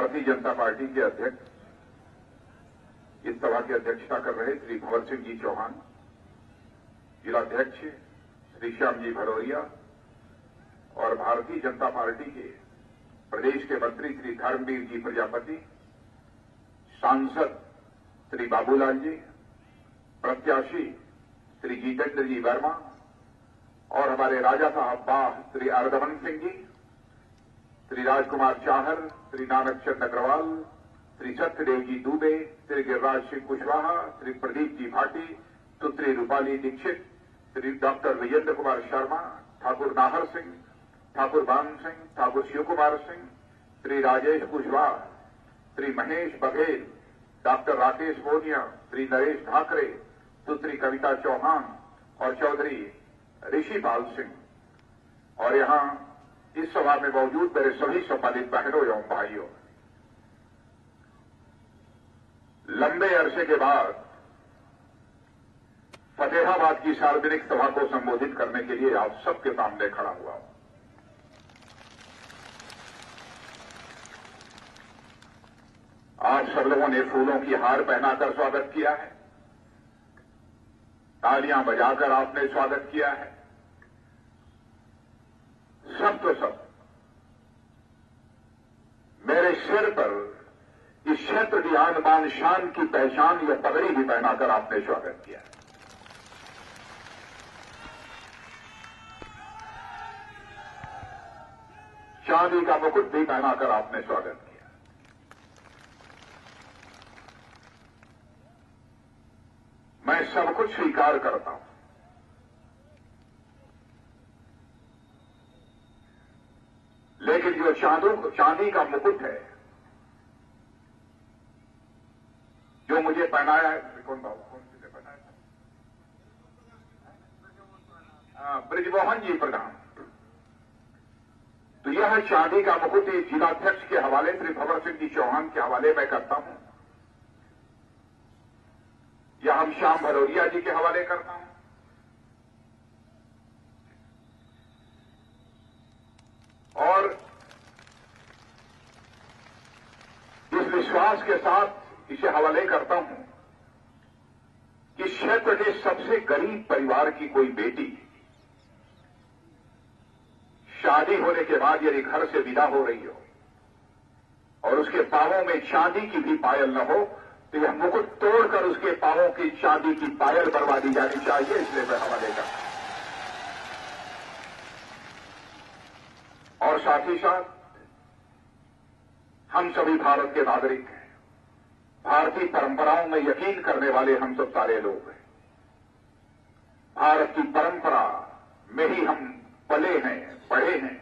Bharatiya Janata party के अध्यक्ष, इस सभा की अध्यक्षता कर रहे श्री भंवर सिंह जी चौहान, जिलाध्यक्ष श्री श्याम जी भदौरिया और भारतीय जनता पार्टी के प्रदेश के मंत्री श्री धर्मवीर जी प्रजापति, सांसद श्री बाबूलाल जी, प्रत्याशी श्री जितेंद्र जी वर्मा और हमारे राजा साहब बाह श्री अर्धवन सिंह जी, श्री राजकुमार चाहर, श्री नानक चंद अग्रवाल, श्री सत्यदेव जी दुबे, श्री गिरिराज सिंह कुशवाहा, श्री प्रदीप जी भाटी, सुश्री रूपाली दीक्षित, श्री डॉक्टर विजेंद्र कुमार शर्मा, ठाकुर नाहर सिंह, ठाकुर बान सिंह, ठाकुर शिव कुमार सिंह, श्री राजेश कुशवाहा, श्री महेश बघेल, डॉक्टर राकेश मोनिया, श्री नरेश ठाकरे, सुश्री कविता चौहान और चौधरी ऋषिपाल सिंह और यहां इस सभा में मौजूद मेरे सभी सम्मानित बहनों एवं भाइयों, लंबे अरसे के बाद फतेहाबाद की सार्वजनिक सभा को संबोधित करने के लिए आप सबके सामने खड़ा हुआ हूं। आप सब लोगों ने फूलों की हार पहनाकर स्वागत किया है, तालियां बजाकर आपने स्वागत किया है। सब तो सब मेरे सिर पर इस क्षेत्र की आन बान शान की पहचान या पगड़ी भी पहनाकर आपने स्वागत किया है। चांदी का मुकुट भी पहनाकर आपने स्वागत किया। मैं सब कुछ स्वीकार करता हूं, लेकिन जो चांदी का मुकुट है जो मुझे पहनाया है, कौन से पहनाया था? ब्रिजमोहन जी प्रधान। तो यह चांदी का मुकुट जिलाध्यक्ष के हवाले श्री भंवर सिंह जी चौहान के हवाले मैं करता हूं, या हम श्याम भदौरिया जी के हवाले करता हूं, और इस विश्वास के साथ इसे हवाले करता हूं कि क्षेत्र के सबसे गरीब परिवार की कोई बेटी शादी होने के बाद यदि घर से विदा हो रही हो और उसके पांवों में चांदी की भी पायल न हो, तो यह मुकुट तोड़कर उसके पांवों की चांदी की पायल बनवा दी जानी चाहिए, इसलिए मैं हवाले करता हूं। और साथ ही साथ हम सभी भारत के नागरिक हैं, भारतीय परंपराओं में यकीन करने वाले हम सब सारे लोग हैं। भारत की परंपरा में ही हम पले हैं, पढ़े हैं।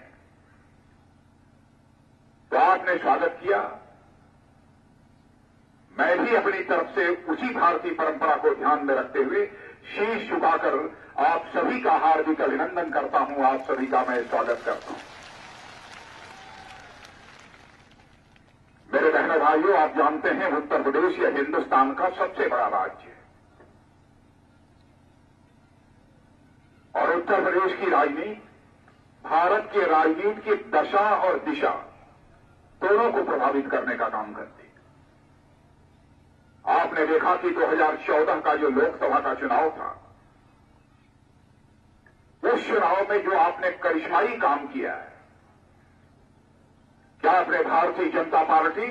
तो आपने स्वागत किया, मैं भी अपनी तरफ से उसी भारतीय परंपरा को ध्यान में रखते हुए शीश झुकाकर आप सभी का हार्दिक अभिनंदन करता हूं, आप सभी का मैं स्वागत करता हूं। मेरे बहनों भाइयों, आप जानते हैं उत्तर प्रदेश यह हिंदुस्तान का सबसे बड़ा राज्य है और उत्तर प्रदेश की राजनीति भारत के राजनीति की दशा और दिशा दोनों को प्रभावित करने का काम करती है। आपने देखा कि 2014 का जो लोकसभा का चुनाव था, उस चुनाव में जो आपने करिश्माई काम किया है, क्या आपने भारतीय जनता पार्टी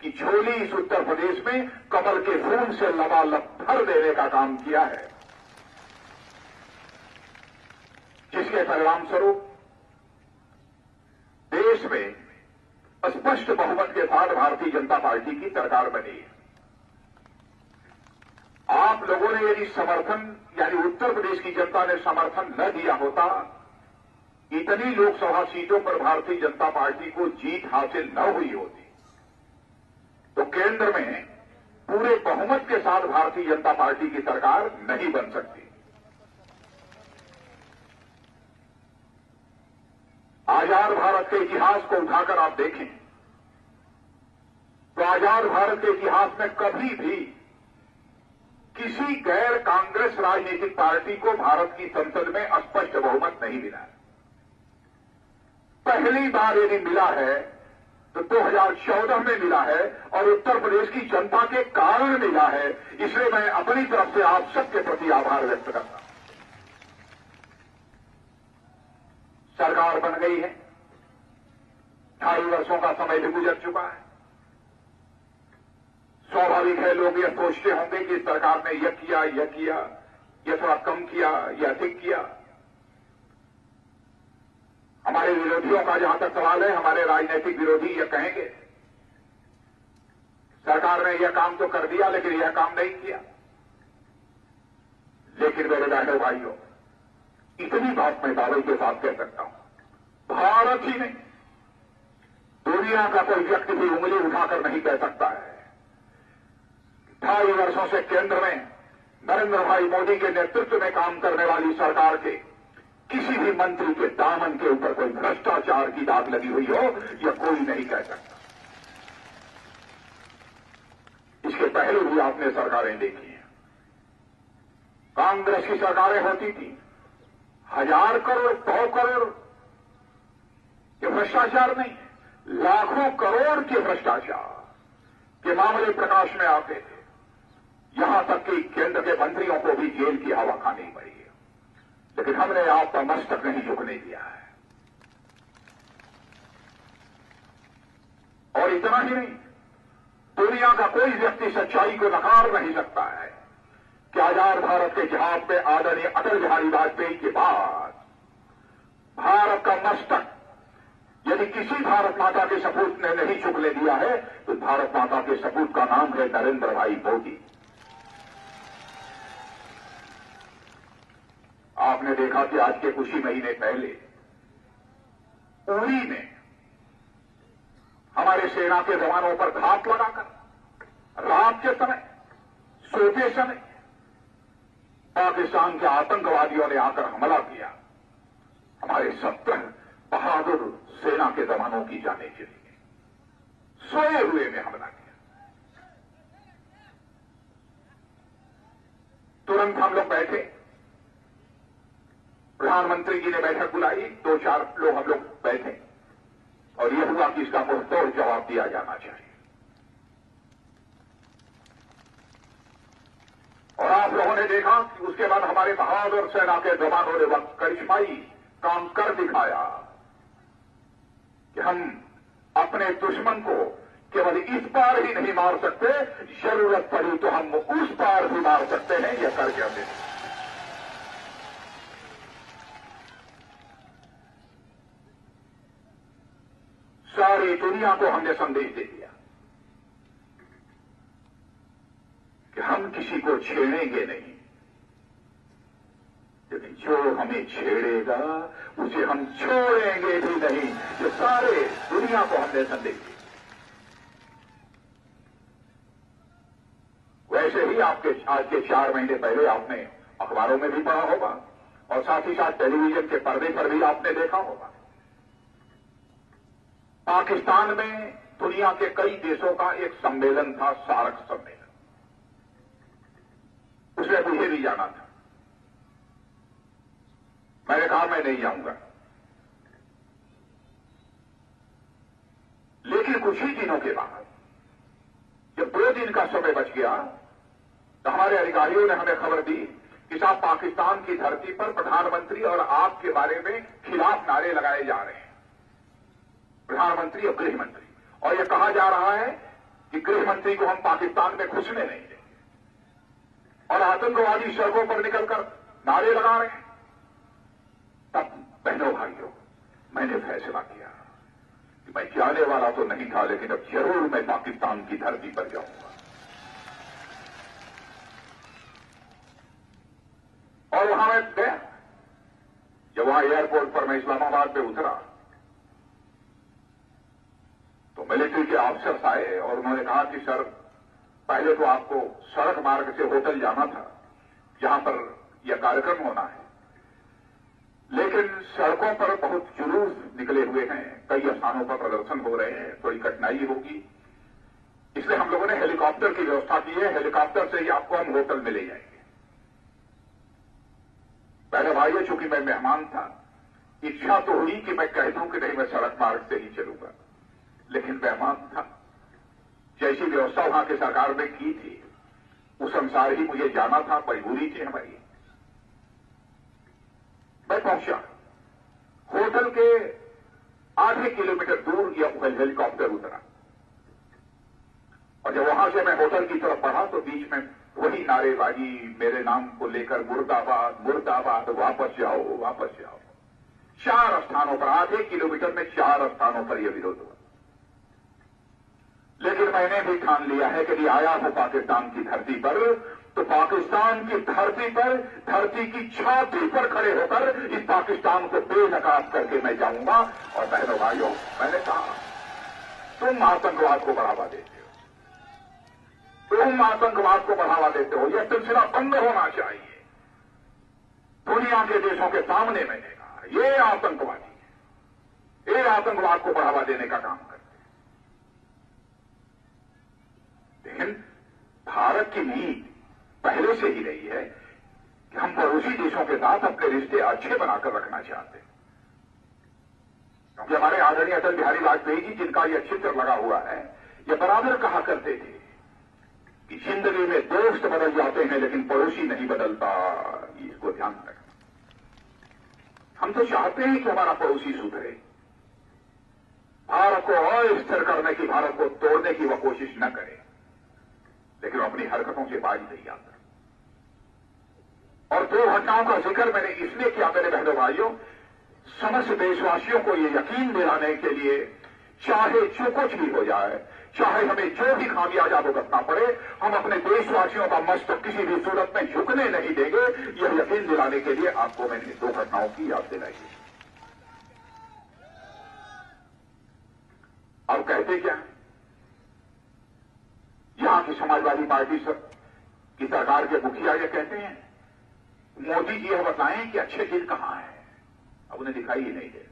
की झोली इस उत्तर प्रदेश में कमल के फूल से लबालब भर देने का काम किया है, जिसके परिणाम स्वरूप देश में स्पष्ट बहुमत के साथ भारतीय जनता पार्टी की सरकार बनी है। आप लोगों ने यदि समर्थन, यानी उत्तर प्रदेश की जनता ने समर्थन न दिया होता, इतनी लोकसभा सीटों पर भारतीय जनता पार्टी को जीत हासिल न हुई होती, तो केंद्र में पूरे बहुमत के साथ भारतीय जनता पार्टी की सरकार नहीं बन सकती। आजाद भारत के इतिहास को उठाकर आप देखें तो आजाद भारत के इतिहास में कभी भी किसी गैर कांग्रेस राजनीतिक पार्टी को भारत की संसद में स्पष्ट बहुमत नहीं मिला। पहली बार यदि मिला है तो 2014 में मिला है और उत्तर प्रदेश की जनता के कारण मिला है। इसलिए मैं अपनी तरफ से आप सबके प्रति आभार व्यक्त करता हूं। सरकार बन गई है, 2.5 वर्षों का समय भी गुजर चुका है। स्वाभाविक है, लोग यह सोचते होंगे कि सरकार ने यह किया, यह थोड़ा कम किया, यह अधिक किया। हमारे विरोधियों का जहां तक सवाल है, हमारे राजनीतिक विरोधी यह कहेंगे सरकार ने यह काम तो कर दिया लेकिन यह काम नहीं किया। लेकिन मेरे बहनों भाइयों, इतनी बात मैं दावे के साथ कह सकता हूं, भारत ही नहीं, दुनिया का कोई व्यक्ति भी उंगली उठाकर नहीं कह सकता है 2.5 वर्षों से केंद्र में नरेंद्र भाई मोदी के नेतृत्व में काम करने वाली सरकार के किसी भी मंत्री के दामन के ऊपर कोई भ्रष्टाचार की दाग लगी हुई हो, यह कोई नहीं कह सकता। इसके पहले भी आपने सरकारें देखी हैं। कांग्रेस की सरकारें होती थी, 1000 करोड़ 100 करोड़ ये भ्रष्टाचार नहीं, लाखों करोड़ के भ्रष्टाचार के मामले प्रकाश में आते थे। यहां तक कि केंद्र के मंत्रियों को भी जेल की हवा खानी पड़ी है, लेकिन हमने आपका मस्तक नहीं झुकने दिया है। और इतना ही नहीं, दुनिया का कोई व्यक्ति सच्चाई को नकार नहीं सकता है कि आजाद भारत के जहाज पे आदरणीय अटल बिहारी वाजपेयी के बाद भारत का मस्तक यदि किसी भारत माता के सपूत ने नहीं झुकने दिया है तो भारत माता के सपूत का नाम है नरेंद्र भाई मोदी। आपने देखा कि आज के कुछ ही महीने पहले उरी में हमारे सेना के जवानों पर घात लगाकर रात के समय, सोते समय पाकिस्तान के आतंकवादियों ने आकर हमला किया। हमारे 70 बहादुर सेना के जवानों की जाने चली गई, सोए हुए में हमला किया। तुरंत हम लोग बैठे, प्रधानमंत्री जी ने बैठक बुलाई, 2-4 लोग हम लोग बैठे और यह हुआ कि इसका मुंहतोड़ जवाब दिया जाना चाहिए। और आप लोगों ने देखा कि उसके बाद हमारे बहादुर सेना के जवानों ने वक्त करिश्माई काम कर दिखाया कि हम अपने दुश्मन को केवल इस पार ही नहीं मार सकते, जरूरत पड़ी तो हम उस पार भी मार सकते हैं। यह करके हमने सारी दुनिया को हमने संदेश दे दिया कि हम किसी को छेड़ेंगे नहीं, लेकिन जो हमें छेड़ेगा उसे हम छोड़ेंगे भी नहीं। ये सारे दुनिया को हमने संदेश दिया। वैसे ही आपके आज के 4 महीने पहले आपने अखबारों में भी पढ़ा होगा और साथ ही साथ टेलीविजन के पर्दे पर भी आपने देखा होगा, पाकिस्तान में दुनिया के कई देशों का एक सम्मेलन था, सार्क सम्मेलन। उसमें मुझे भी जाना था। मैंने कहा मैं नहीं जाऊंगा, लेकिन कुछ ही दिनों के बाद जब 2 दिन का समय बच गया तो हमारे अधिकारियों ने हमें खबर दी कि साहब पाकिस्तान की धरती पर प्रधानमंत्री और आपके बारे में खिलाफ नारे लगाए जा रहे हैं, प्रधानमंत्री और गृह मंत्री, और यह कहा जा रहा है कि गृह मंत्री को हम पाकिस्तान में घुसने नहीं देंगे, और आतंकवादी सड़कों पर निकलकर नारे लगा रहे हैं। तब बहनों भाइयों, मैंने फैसला किया कि मैं जाने वाला तो नहीं था, लेकिन अब जरूर मैं पाकिस्तान की धरती पर जाऊंगा। और वहां मैं गया। जब वहां एयरपोर्ट पर मैं इस्लामाबाद में उतरा तो मिलिट्री के ऑफिसर्स आए और उन्होंने कहा कि सर, पहले तो आपको सड़क मार्ग से होटल जाना था जहां पर यह कार्यक्रम होना है, लेकिन सड़कों पर बहुत जुलूस निकले हुए हैं, कई स्थानों पर प्रदर्शन हो रहे हैं, थोड़ी कठिनाई होगी, इसलिए हम लोगों ने हेलीकॉप्टर की व्यवस्था की है, हेलीकॉप्टर से ही आपको हम होटल में ले जाएंगे। पहले भाई, चूंकि मैं मेहमान था, इच्छा तो हुई कि मैं कह दूं कि नहीं, मैं सड़क मार्ग से ही चलूंगा, लेकिन बेईमान था। जैसी व्यवस्था वहां की सरकार ने की थी उस अनुसार ही मुझे जाना था, मजबूरी थी हमारी। मैं पहुंचा, होटल के आधे किलोमीटर दूर यह हेलीकॉप्टर उतरा और जब वहां से मैं होटल की तरफ बढ़ा तो बीच में वही नारेबाजी, मेरे नाम को लेकर मुर्दाबाद मुर्दाबाद, वापस जाओ वापस जाओ। 4 स्थानों पर, आधे किलोमीटर में 4 स्थानों पर यह विरोध हुआ। लेकिन मैंने भी ठान लिया है कि यदि आया हूं पाकिस्तान की धरती पर तो पाकिस्तान की धरती पर, धरती की छाती पर खड़े होकर इस पाकिस्तान को बेनकाब करके मैं जाऊंगा। और बहनों भाइयों, मैंने कहा तुम आतंकवाद को बढ़ावा देते हो, तुम आतंकवाद को बढ़ावा देते हो, यह सिलसिला बंद होना चाहिए। दुनिया के देशों के सामने मैंने कहा ये आतंकवादी है, ये आतंकवाद को बढ़ावा देने का काम करते हैं। लेकिन भारत की नीति पहले से ही रही है कि हम पड़ोसी देशों के साथ अपने रिश्ते अच्छे बनाकर रखना चाहते हैं। क्योंकि हमारे आदरणीय अटल बिहारी वाजपेयी जी, जिनका यह चित्र लगा हुआ है, यह बराबर कहा करते थे कि जिंदगी में दोस्त बदल जाते हैं लेकिन पड़ोसी नहीं बदलता। इसको ध्यान रखना। हम तो चाहते हैं कि हमारा पड़ोसी सुधरे, भारत को अस्थिर करने की, भारत को तोड़ने की वह कोशिश न करे, लेकिन अपनी हरकतों से बाज नहीं आता। और 2 घटनाओं का जिक्र मैंने इसलिए किया मेरे बहनों भाइयों, समस्त देशवासियों को यह यकीन दिलाने के लिए, चाहे जो कुछ भी हो जाए, चाहे हमें जो भी खामियाजा भुगतना पड़े, हम अपने देशवासियों का मस्तक किसी भी सूरत में झुकने नहीं देंगे। यह यकीन दिलाने के लिए आपको मैंने 2 घटनाओं की याद दिलाई है। अब कहते क्या, यहां की समाजवादी पार्टी की सरकार के मुखिया ये कहते हैं मोदी जी यह बताएं कि अच्छे दिन कहां है। अब उन्हें दिखाई ही नहीं दे रही।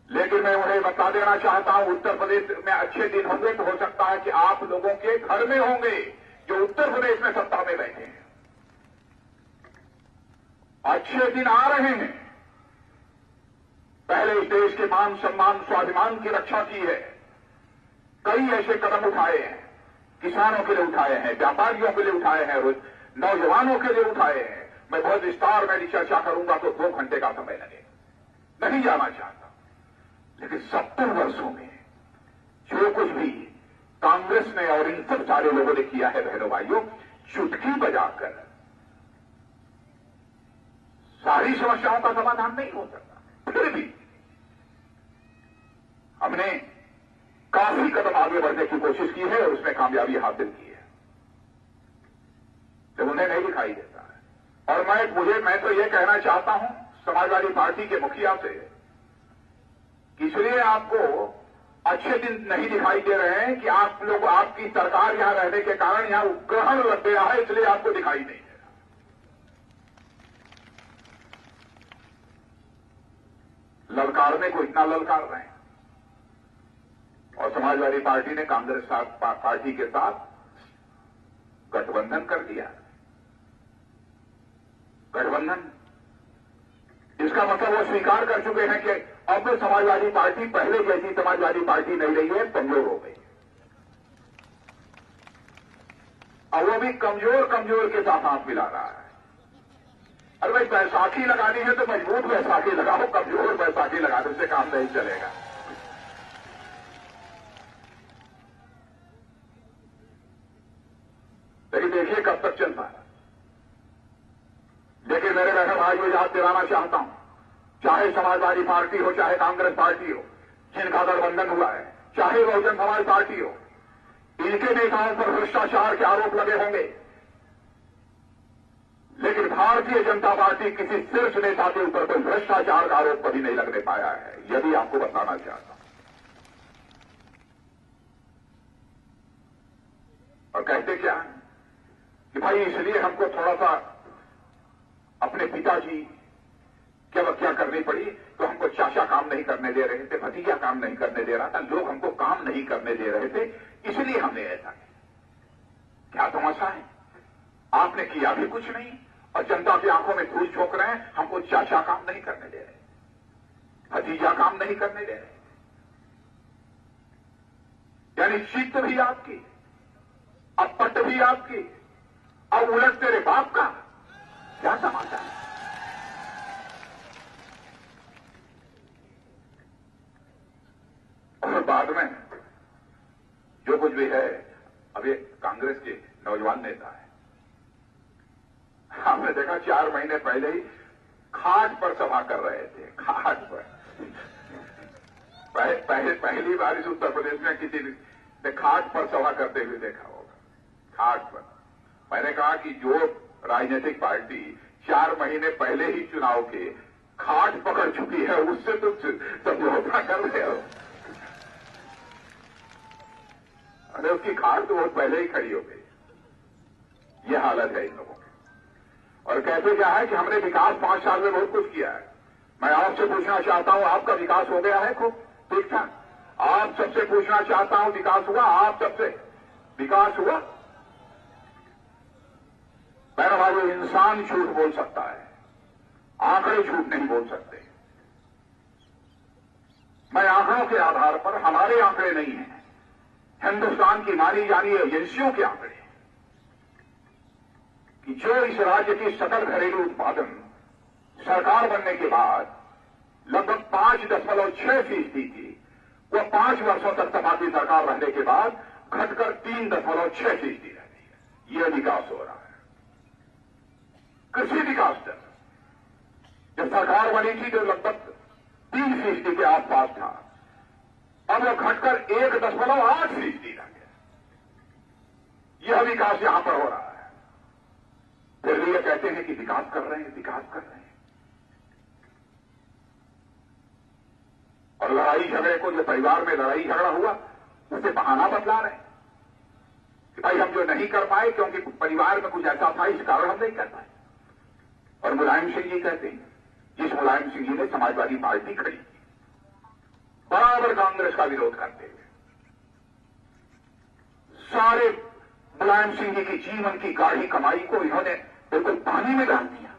लेकिन मैं उन्हें बता देना चाहता हूं, उत्तर प्रदेश में अच्छे दिन होंगे तो हो सकता है कि आप लोगों के घर में होंगे जो उत्तर प्रदेश में सत्ता में बैठे हैं। अच्छे दिन आ रहे हैं। पहले इस देश के मान सम्मान स्वाभिमान की रक्षा की है, कई ऐसे कदम उठाए हैं, किसानों के लिए उठाए हैं, व्यापारियों के लिए उठाए हैं, नौजवानों के लिए उठाए हैं। मैं बहुत विस्तार में चर्चा करूंगा तो 2 घंटे का समय लगेगा, नहीं जाना चाहता। लेकिन 70 वर्षों में जो कुछ भी कांग्रेस ने और इन सब सारे लोगों ने किया है बहनों भाइयों, चुटकी बजाकर सारी समस्याओं का समाधान नहीं हो सकता। फिर भी हमने काफी कदम आगे बढ़ने की कोशिश की है और उसमें कामयाबी हासिल की है, जब उन्हें नहीं दिखाई देता है। और मैं तो ये कहना चाहता हूं समाजवादी पार्टी के मुखिया से, इसलिए आपको अच्छे दिन नहीं दिखाई दे रहे हैं कि आप लोग, आपकी सरकार यहां रहने के कारण यहां उपग्रहण लग गया है, इसलिए आपको दिखाई नहीं दे रहा। ललकारने को इतना ललकार रहे हैं और समाजवादी पार्टी ने कांग्रेस पार्टी के साथ गठबंधन कर दिया। गठबंधन, इसका मतलब वो स्वीकार कर चुके हैं कि अब समाजवादी पार्टी पहले जैसी समाजवादी पार्टी नहीं रही है, कमजोर हो गई। अब वो भी कमजोर कमजोर के साथ हाथ मिला रहा है। अरे भाई, बैसाखी लगानी है तो मजबूत बैसाखी लगाओ, कमजोर बैसाखी लगाने से काम नहीं चलेगा। लेकिन देखिए कब तक चलता है। लेकिन मेरे बहन भाई को याद दिलाना चाहता हूं, चाहे समाजवादी पार्टी हो, चाहे कांग्रेस पार्टी हो, जिनका गठबंधन हुआ है, चाहे बहुजन समाज पार्टी हो, इनके नेताओं पर भ्रष्टाचार के आरोप लगे होंगे, लेकिन भारतीय जनता पार्टी किसी शीर्ष नेता के ऊपर कोई भ्रष्टाचार का आरोप कभी नहीं लगने पाया है। यह भी आपको बताना चाहता हूं। और कहते क्या है कि भाई इसलिए हमको थोड़ा सा अपने पिताजी क्या करनी पड़ी, तो हमको चाचा काम नहीं करने दे रहे थे, भतीजा काम नहीं करने दे रहा था, लोग हमको काम नहीं करने दे रहे थे, इसलिए हमने ऐसा किया। क्या तमाशा है, आपने किया भी कुछ नहीं और जनता की आंखों में धूल झोंक रहे हैं। हमको चाचा काम नहीं करने दे रहे, भतीजा काम नहीं करने दे रहे, यानी शीत भी आपकी, अब पट भी आपकी, अब उलट तेरे बाप का। क्या तमाशा है? और बाद में जो कुछ भी है, अब ये कांग्रेस के नौजवान नेता है, हमने देखा 4 महीने पहले ही खाट पर सभा कर रहे थे। खाट पर पहली बार इस उत्तर प्रदेश में किसी ने खाट पर सभा करते हुए देखा होगा। खाट पर। मैंने कहा कि जो राजनीतिक पार्टी 4 महीने पहले ही चुनाव के खाट पकड़ चुकी है, उससे तो समझौता कर रहे हो। अरे उसकी खाट तो बहुत पहले ही खड़ी हो गई। यह हालत है इन लोगों की। और कहते क्या है कि हमने विकास 5 साल में बहुत कुछ किया है। मैं आपसे पूछना चाहता हूं, आपका विकास हो गया है खूब? ठीक था। आप सबसे पूछना चाहता हूं, विकास हुआ? आप सबसे विकास हुआ? मेरा भाई, इंसान झूठ बोल सकता है, आंकड़े झूठ नहीं बोल सकते। मैं आंकड़ों के आधार पर, हमारे आंकड़े नहीं हैं, हिंदुस्तान की मानी जानी एजेंसियों के आंकड़े कि जो इस राज्य की सकल घरेलू उत्पादन सरकार बनने के बाद लगभग 5.6% थी, वह 5 वर्षों तक सपा की सरकार रहने के बाद घटकर 3.6% रह गई है। यह विकास हो रहा है। कृषि विकास दर जब सरकार बनी थी तो लगभग 3% के आसपास था, अब वह घटकर 1.8% रह गया। यह विकास यहां पर हो रहा है। फिर ये कहते हैं कि विकास कर रहे हैं, विकास कर रहे हैं। और लड़ाई झगड़े को, जो परिवार में लड़ाई झगड़ा हुआ, उसे बहाना बतला रहे हैं कि भाई हम जो नहीं कर पाए क्योंकि परिवार में कुछ ऐसा था, इस कारण हम नहीं कर पाए। और मुलायम सिंह जी कहते हैं, जिस मुलायम सिंह जी ने समाजवादी पार्टी खड़ी की, बराबर कांग्रेस का विरोध करते हुए, सारे मुलायम सिंह जी की जीवन की गाढ़ी कमाई को इन्होंने बिल्कुल पानी में डाल दिया।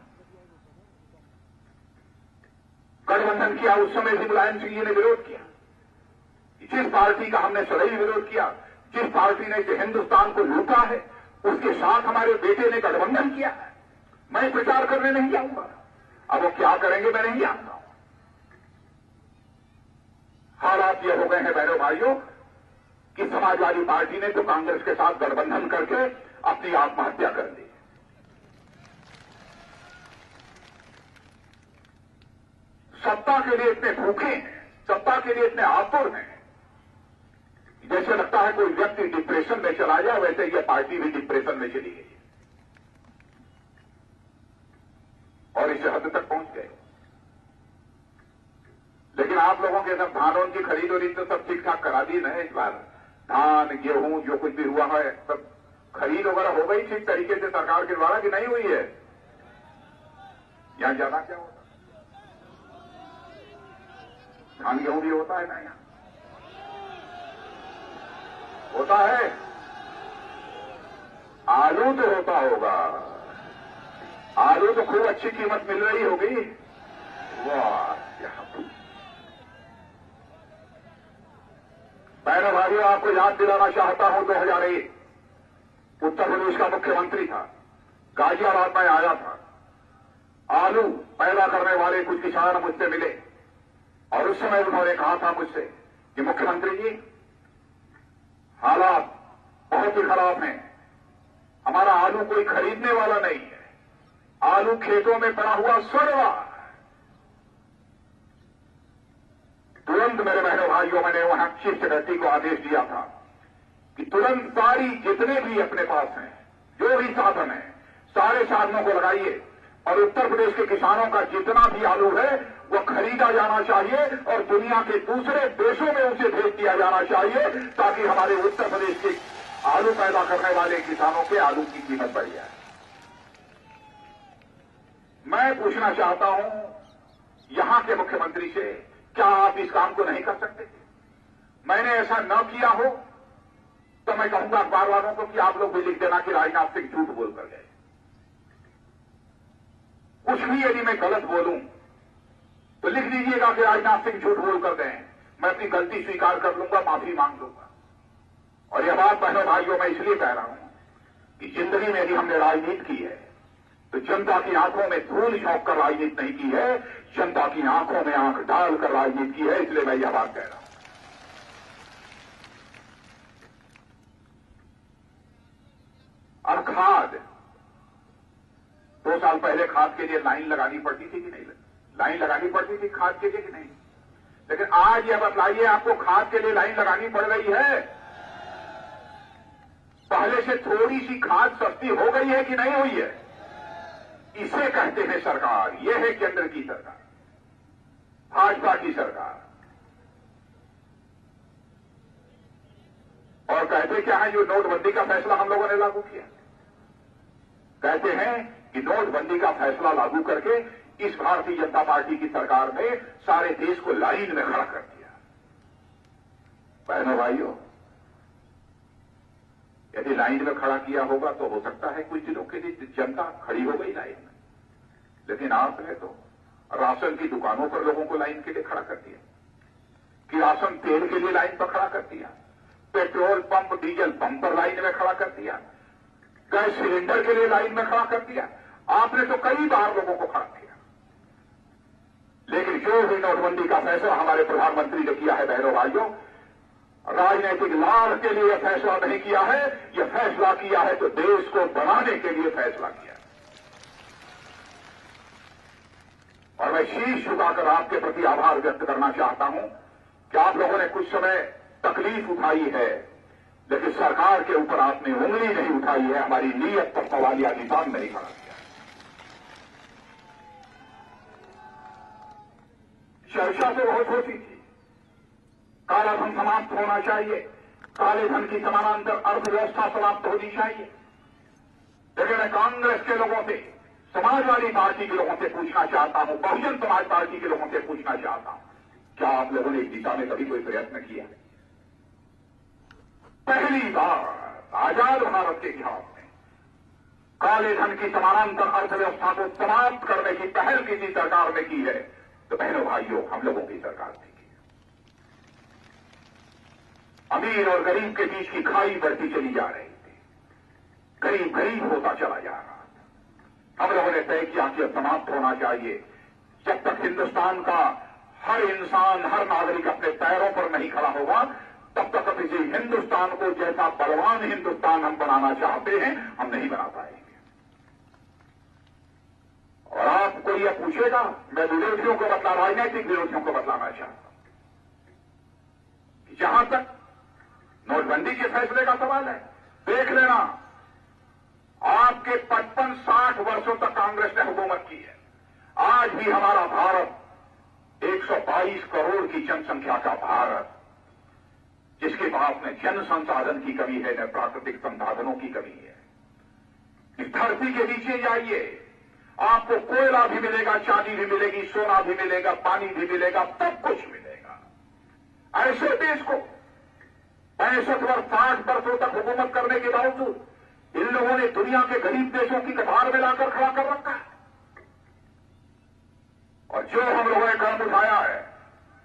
गठबंधन किया, उस समय भी मुलायम सिंह जी ने विरोध किया। जिस पार्टी का हमने सदैव विरोध किया, जिस पार्टी ने हिंदुस्तान को लूटा है, उसके साथ हमारे बेटे ने गठबंधन किया है। मैं प्रचार करने नहीं जाऊंगा। अब वो क्या करेंगे मैं नहीं जानता हूं। हालात ये हो गए हैं बहनों भाइयों कि समाजवादी पार्टी ने तो कांग्रेस के साथ गठबंधन करके अपनी आत्महत्या कर दी। सत्ता के लिए इतने भूखे हैं, सत्ता के लिए इतने आतुर हैं, जैसे लगता है कोई व्यक्ति डिप्रेशन में चला जाए, वैसे यह पार्टी भी डिप्रेशन में चली गई और इस हद तक पहुंच गए। लेकिन आप लोगों के सब धानों की खरीद और तो सब ठीक ठाक करा दी नहीं। इस बार धान गेहूं जो कुछ भी हुआ है, सब खरीद वगैरह हो गई ठीक तरीके से सरकार के द्वारा कि नहीं हुई है? यहां ज्यादा क्या होता? धान गेहूं भी होता है ना? यहां होता है। आलू तो होता होगा, आलू तो खूब अच्छी कीमत मिल रही होगी। वाह, बहनों भाइयों, आपको याद दिलाना चाहता हूं, 2001 उत्तर प्रदेश का मुख्यमंत्री था, गाजियाबाद में आया था। आलू पैदा करने वाले कुछ किसान मुझसे मिले और उस समय उन्होंने कहा था मुझसे कि मुख्यमंत्री जी, हालात बहुत ही खराब हैं, हमारा आलू कोई खरीदने वाला नहीं है, आलू खेतों में पड़ा हुआ सड़ रहा है। तुरंत मेरे बहनों भाइयों, मैंने वहां चीफ सेक्रेटरी को आदेश दिया था कि तुरंत सारी जितने भी अपने पास हैं, जो भी साधन है, सारे साधनों को लगाइए और उत्तर प्रदेश के किसानों का जितना भी आलू है वह खरीदा जाना चाहिए और दुनिया के दूसरे देशों में उसे भेज दिया जाना चाहिए, ताकि हमारे उत्तर प्रदेश के आलू पैदा करने वाले किसानों के आलू की कीमत बढ़ जाए। मैं पूछना चाहता हूं यहां के मुख्यमंत्री से, क्या आप इस काम को नहीं कर सकते थे? मैंने ऐसा न किया हो तो मैं कहूंगा अखबार वालों को कि आप लोग भी लिख देना कि राजनाथ सिंह झूठ बोल कर गए। कुछ भी यदि मैं गलत बोलूं तो लिख दीजिएगा कि राजनाथ सिंह झूठ बोल कर गए। मैं अपनी गलती स्वीकार कर लूंगा, माफी मांग लूंगा। और यह बात बहनों भाइयों मैं इसलिए कह रहा हूं कि जिंदगी में यदि हमने राजनीति की है तो जनता की आंखों में धूल झोंक कर राजनीति नहीं की है, जनता की आंखों में आंख डालकर राजनीति की है। इसलिए मैं यह बात कह रहा हूं। अब खाद, 2 साल पहले खाद के लिए लाइन लगानी पड़ती थी कि नहीं? लाइन लगानी पड़ती थी खाद के लिए कि नहीं? लेकिन आज यह बतलाइए, आपको खाद के लिए लाइन लगानी पड़ रही है? पहले से थोड़ी सी खाद सस्ती हो गई है कि नहीं हुई है? इसे कहते हैं सरकार। यह है केंद्र की सरकार, भाजपा की सरकार। और कहते क्या है, जो नोटबंदी का फैसला हम लोगों ने लागू किया, कहते हैं कि नोटबंदी का फैसला लागू करके इस भारतीय जनता पार्टी की सरकार ने सारे देश को लाइन में खड़ा कर दिया। बहनों भाइयों, यदि लाइन में खड़ा किया होगा तो हो सकता है कुछ दिनों के लिए जनता खड़ी हो गई लाइन में, लेकिन आपने तो राशन की दुकानों पर लोगों को लाइन के लिए खड़ा कर दिया, कि राशन तेल के लिए लाइन पर खड़ा कर दिया, पेट्रोल पंप डीजल पंप पर लाइन में खड़ा कर दिया, गैस सिलेंडर के लिए लाइन में खड़ा कर दिया। आपने तो कई बार लोगों को खड़ा किया, लेकिन जो भी नोटबंदी का फैसला हमारे प्रधानमंत्री ने किया है, बहनों भाइयों, राजनीतिक लाभ के लिए फैसला नहीं किया है, यह फैसला किया है तो देश को बनाने के लिए फैसला किया। और मैं शीश झुकाकर आपके प्रति आभार व्यक्त करना चाहता हूं कि आप लोगों ने कुछ समय तकलीफ उठाई है, लेकिन सरकार के ऊपर आपने उंगली नहीं उठाई है, हमारी नीयत पर सवालिया निशान नहीं खड़ा किया। चर्चा तो बहुत होती थी, काला धन समाप्त होना चाहिए, काले धन की समानांतर अर्थव्यवस्था समाप्त होनी चाहिए। लेकिन मैं कांग्रेस के लोगों से, समाजवादी पार्टी के लोगों से पूछना चाहता हूं, बहुजन समाज पार्टी के लोगों से पूछना चाहता हूं, क्या आप लोगों ने इस दिशा में कभी कोई प्रयत्न किया? पहली बार आजाद भारत के इतिहास में काले धन की समानांतर अर्थव्यवस्था को समाप्त करने की पहल किसी सरकार ने की है तो बहनों भाइयों, हम लोगों की सरकार ने की। अमीर और गरीब के बीच की खाई बढ़ती चली जा रही थी, गरीब गरीब होता चला जा रहा था। हम लोगों ने तय किया कि समाप्त होना चाहिए। जब तक हिंदुस्तान का हर इंसान, हर नागरिक अपने पैरों पर नहीं खड़ा होगा, तब तक किसी हिंदुस्तान को जैसा बलवान हिंदुस्तान हम बनाना चाहते हैं, हम नहीं बना पाएंगे। और आपको यह पूछेगा, मैं विरोधियों को बदला, राजनीतिक विरोधियों को बदलाना चाहता हूं कि जहां तक नोटबंदी के फैसले का सवाल है, देख लेना, आपके 55-60 वर्षों तक कांग्रेस ने हुकूमत की है। आज भी हमारा भारत 122 करोड़ की जनसंख्या का भारत, जिसके पास न जन संसाधन की कमी है, न प्राकृतिक संसाधनों की कमी है। इस धरती के नीचे जाइए, आपको कोयला भी मिलेगा, चांदी भी मिलेगी, सोना भी मिलेगा, पानी भी मिलेगा, सब कुछ मिलेगा। ऐसे देश को 65 वर्ष 60 वर्षों तक हुकूमत करने के बावजूद इन लोगों ने दुनिया के गरीब देशों की कतार में लाकर खड़ा कर रखा है। और जो हम लोगों ने कदम उठाया है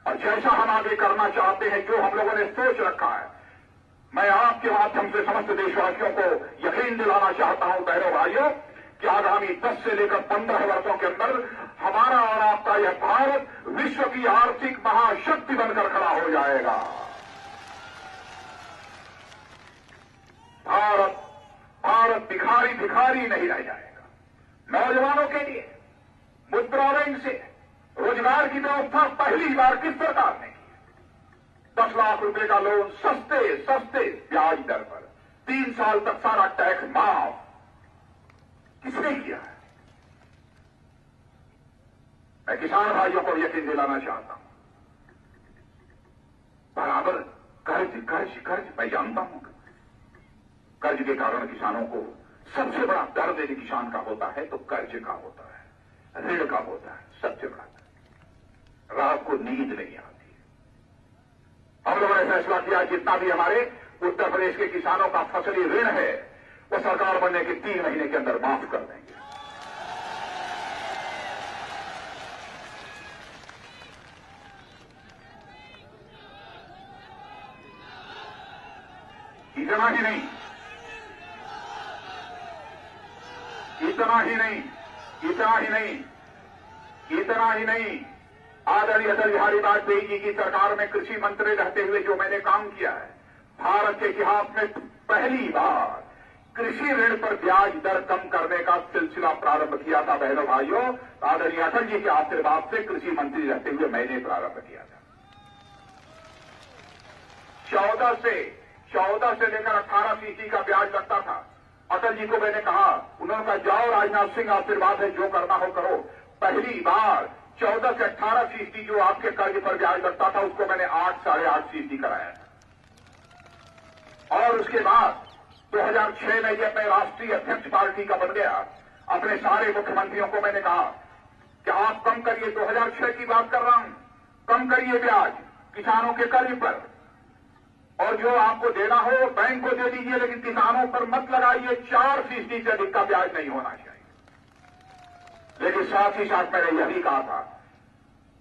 और जैसा हम आगे करना चाहते हैं, जो हम लोगों ने सोच रखा है, मैं आपके माध्यम से समस्त देशवासियों को यकीन दिलाना चाहता हूं, बहनों भाइयों, कि आगामी 10 से लेकर 15 वर्षों के अंदर हमारा और आपका यह भारत विश्व की आर्थिक महाशक्ति बनकर खड़ा हो जाएगा। भारत भिखारी भिखारी नहीं रह जाएगा। नौजवानों के लिए मुद्रा ऋण से रोजगार की व्यवस्था पहली बार किस सरकार ने की? 10 लाख रुपए का लोन सस्ते ब्याज दर पर 3 साल तक सारा टैक्स माफ। किसने किया है? मैं किसान भाइयों को यकीन दिलाना चाहता हूं, बराबर कर्ज मैं जानता हूं, कर्ज के कारण किसानों को सबसे बड़ा दर्द यदि किसान का होता है तो कर्ज का होता है, ऋण का होता है, सबसे बड़ा दर्द। रात को नींद नहीं आती। हम लोगों ने फैसला किया जितना भी हमारे उत्तर प्रदेश के किसानों का फसली ऋण है वो सरकार बनने के 3 महीने के अंदर माफ कर देंगे। इतना ही नहीं, इतना ही नहीं, इतना ही नहीं, इतना ही नहीं, आदरणीय अटल बिहारी वाजपेयी जी की सरकार में कृषि मंत्री रहते हुए जो मैंने काम किया है, भारत के इतिहास में पहली बार कृषि ऋण पर ब्याज दर कम करने का सिलसिला प्रारंभ किया था। बहनों भाइयों, आदरणीय अटल जी के आशीर्वाद से कृषि मंत्री रहते हुए मैंने प्रारंभ किया था। 14 से लेकर 18% का ब्याज लगता था। अटल जी को मैंने कहा, उन्होंने कहा जाओ राजनाथ सिंह, आशीर्वाद है, जो करना हो करो। पहली बार 14 से 18% जो आपके कर्ज पर ब्याज लगता था, उसको मैंने 8, 8.5% कराया था। और उसके बाद 2006 में जब मैं राष्ट्रीय अध्यक्ष पार्टी का बन गया, अपने सारे मुख्यमंत्रियों को मैंने कहा कि आप कम करिए, 2006 की बात कर रहा हूं, कम करिए ब्याज किसानों के कर्ज पर, और जो आपको देना हो बैंक को दे दीजिए, लेकिन किसानों पर मत लगाइए। 4% से अधिक का ब्याज नहीं होना चाहिए। लेकिन साथ ही साथ मैंने यही कहा था,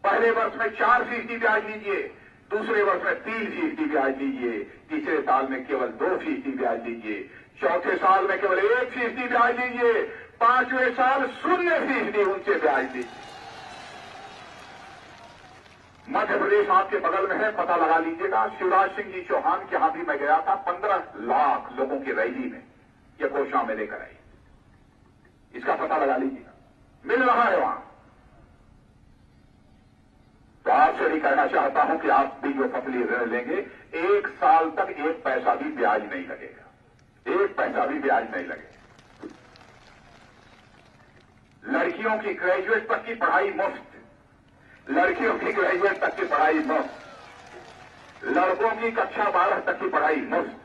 पहले वर्ष में 4% ब्याज लीजिए, दूसरे वर्ष में 3% ब्याज लीजिए, तीसरे साल में केवल 2% ब्याज लीजिए, चौथे साल में केवल 1% ब्याज लीजिए, 5वें साल 0% उनसे ब्याज लीजिए। मध्य प्रदेश आपके बगल में है, पता लगा लीजिएगा। शिवराज सिंह जी चौहान के यहां भी मैं गया था, 15 लाख लोगों की रैली में यह घोषणा में लेकर आई। इसका पता लगा लीजिएगा, मिल रहा है वहां। तो आपसे भी कहना चाहता हूं कि आप भी जो फसली ऋण लेंगे, 1 साल तक 1 पैसा भी ब्याज नहीं लगेगा, 1 पैसा भी ब्याज नहीं लगेगा। लड़कियों की ग्रेजुएट तक की पढ़ाई मुफ्त, लड़कियों की ग्रेजुएट तक की पढ़ाई मुफ्त, लड़कों की कक्षा 12 तक की पढ़ाई मुफ्त।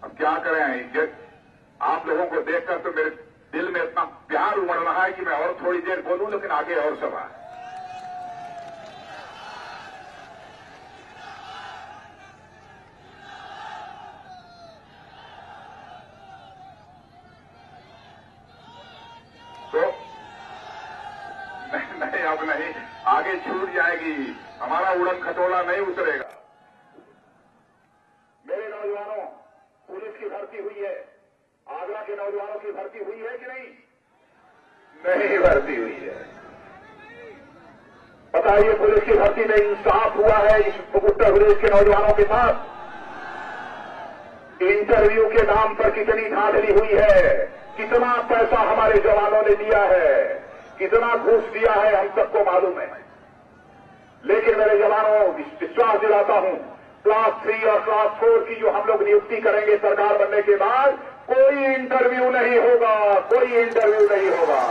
अब क्या करें, आप लोगों को देखकर तो मेरे दिल में इतना प्यार उमड़ रहा है कि मैं और थोड़ी देर बोलूं, लेकिन आगे और सभा है। तो नहीं, अब नहीं, आगे छूट जाएगी, हमारा उड़न खटोला नहीं उतरेगा। मेरे नौजवानों, पुलिस की भर्ती हुई है, आगरा के नौजवानों की भर्ती हुई है कि नहीं? नहीं भर्ती हुई है। बताइए, पुलिस की भर्ती में इंसाफ हुआ है इस उत्तर प्रदेश के नौजवानों के साथ? इंटरव्यू के नाम पर कितनी धांधली हुई है, कितना पैसा हमारे जवानों ने दिया है, कितना घूस दिया है, हम सबको मालूम है। लेकिन मेरे जवानों, विश्वास दिलाता हूं, क्लास 3 और क्लास 4 की जो हम लोग नियुक्ति करेंगे सरकार बनने के बाद, कोई इंटरव्यू नहीं होगा, कोई इंटरव्यू नहीं होगा।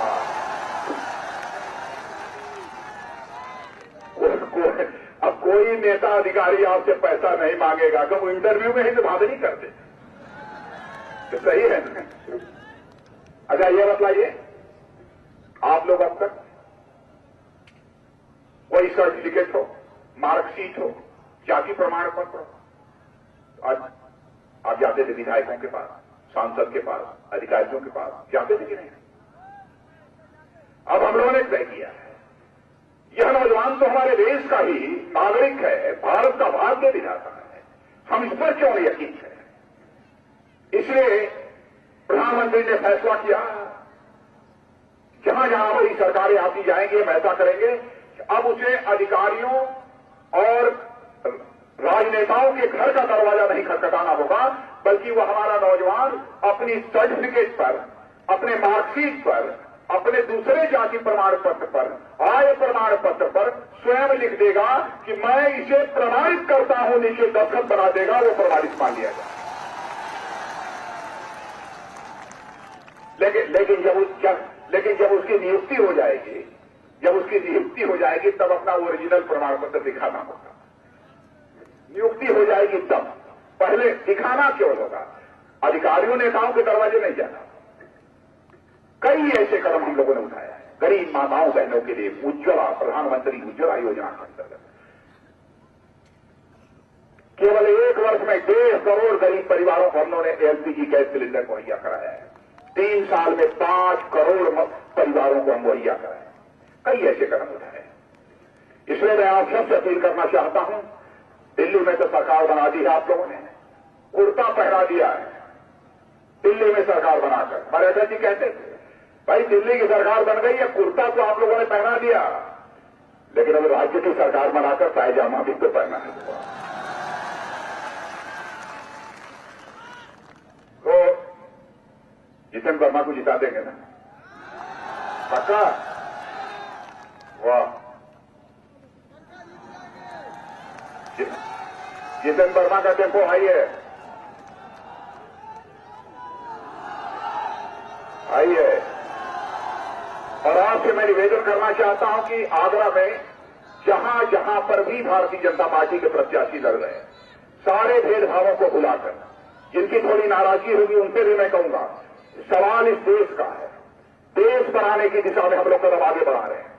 अब कोई नेता अधिकारी आपसे पैसा नहीं मांगेगा, कि वो इंटरव्यू में ही तो धांधली करते, तो सही है ना? अच्छा, ये बतलाइए, आप लोग अब तक कोई सर्टिफिकेट हो, मार्कशीट हो, जाति प्रमाण पत्र हो, आज आप जाते थे विधायकों के पास, सांसद के पास, अधिकारियों के पास जाते थे कि नहीं? अब हम लोगों ने तय किया है, यह नौजवान तो हमारे देश का ही नागरिक है, भारत का भाग्य विधाता है, हम इस पर क्यों नहीं यकीन करें? इसलिए प्रधानमंत्री ने फैसला किया, जहां जहां बड़ी सरकारें आती जाएंगी, हम ऐसा करेंगे, अब उसे अधिकारियों और राजनेताओं के घर का दरवाजा नहीं खटखटाना होगा, बल्कि वह हमारा नौजवान अपनी सर्टिफिकेट पर, अपने मार्कशीट पर, अपने दूसरे जाति प्रमाण पत्र पर, आय प्रमाण पत्र पर स्वयं लिख देगा कि मैं इसे प्रमाणित करता हूं, नीचे दस्तखत बना देगा, वो प्रमाणित मान लिया जाए। लेकिन जब उसकी नियुक्ति हो जाएगी, तब अपना ओरिजिनल प्रमाण पत्र दिखाना होगा। नियुक्ति हो जाएगी तब, पहले दिखाना क्यों होगा? अधिकारियों नेताओं के दरवाजे नहीं जाना। कई ऐसे कदम हम लोगों ने उठाया है गरीब माताओं बहनों के लिए, उज्ज्वला, प्रधानमंत्री उज्ज्वला योजना के अंतर्गत केवल 1 वर्ष में 1.5 करोड़ गरीब परिवारों को हम लोगों ने एलपीजी गैस सिलेंडर मुहैया कराया है। 3 साल में 5 करोड़ परिवारों को हम मुहैया कराएं। कई ऐसे कदम उठाए। इसलिए मैं आप सबसे अपील करना चाहता हूं, दिल्ली में तो सरकार बना दी है आप लोगों ने, कुर्ता पहना दिया है दिल्ली में सरकार बनाकर। मरेठा जी कहते थे भाई दिल्ली की सरकार बन गई है, कुर्ता तो आप लोगों ने पहना दिया, लेकिन अब राज्य की सरकार बनाकर पायजामा भी तो पहना है। तो जितेंद्र वर्मा को जिता देंगे ना? पक्का? वाह, जितेंद्र वर्मा का टेम्पो हाई है। आइए, और आपसे मैं निवेदन करना चाहता हूं कि आगरा में जहां जहां पर भी भारतीय जनता पार्टी के प्रत्याशी लड़ रहे हैं, सारे भेदभावों को भुलाकर, जिनकी थोड़ी नाराजगी होगी उनसे भी मैं कहूंगा, सवाल इस देश का है। देश बनाने की दिशा में हम लोग कदम आगे बढ़ा रहे हैं।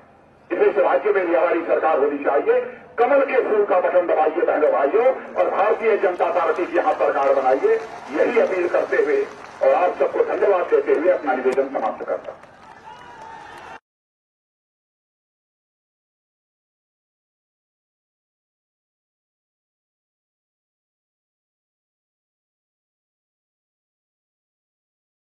इसलिए इस राज्य में भी हमारी सरकार होनी चाहिए। कमल के फूल का बटन दबाइए बहनों भाइयों, और भारतीय जनता पार्टी की यहां सरकार बनाइए। यही अपील करते हुए और आप सबको धन्यवाद देते हुए अपना निवेदन समाप्त करता हूं।